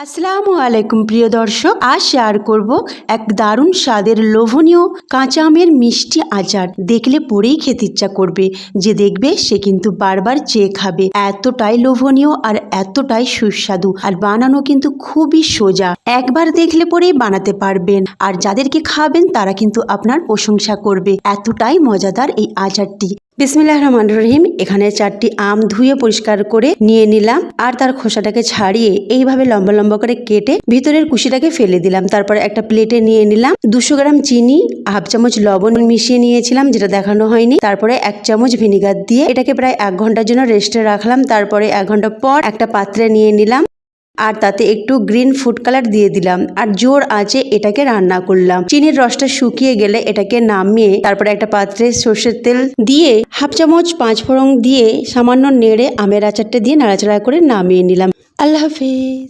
আসসালামু আলাইকুম প্রিয় দর্শক, আজ শেয়ার করব এক দারুণ স্বাদের লোভনীয় কাঁচা আমের মিষ্টি আচার। দেখলে পরেই খেতে ইচ্ছা করবে, যে দেখবে সে কিন্তু বারবার চেয়ে খাবে। এতটাই লোভনীয় আর এতটাই সুস্বাদু, আর বানানো কিন্তু খুবই সোজা। একবার দেখলে পরেই বানাতে পারবেন, আর যাদেরকে খাবেন তারা কিন্তু আপনার প্রশংসা করবে। এতটাই মজাদার এই আচারটি। বিসমিল্লাহির রহমানির রহিম। এখানে 4টি আম ধুয়ে পরিষ্কার করে নিয়ে নিলাম, আর তার খোসাটাকে ছাড়িয়ে এইভাবে লম্বা লম্বা করে কেটে ভিতরের কুশিটাকে ফেলে দিলাম। তারপরে একটা প্লেটে নিয়ে নিলাম 200 গ্রাম চিনি, হাফ চামচ লবণ মিশিয়ে নিয়েছিলাম, যেটা দেখানো হয়নি। তারপরে 1 চামচ ভিনিগার দিয়ে এটাকে প্রায় 1 ঘন্টার জন্য রেস্টে রাখলাম। তারপরে 1 ঘন্টা পর একটা পাত্রে নিয়ে নিলাম, আর তাতে একটু গ্রিন ফুড কালার দিয়ে দিলাম, আর জোর আঁচে এটাকে রান্না করলাম। চিনির রসটা শুকিয়ে গেলে এটাকে নামিয়ে তারপরে একটা পাত্রে সর্ষের তেল দিয়ে হাফ চামচ 5 ফোড়ন দিয়ে সামান্য নেড়ে আমের আচারটা দিয়ে নাড়াচাড়া করে নামিয়ে নিলাম। আল্লাহ হাফিজ।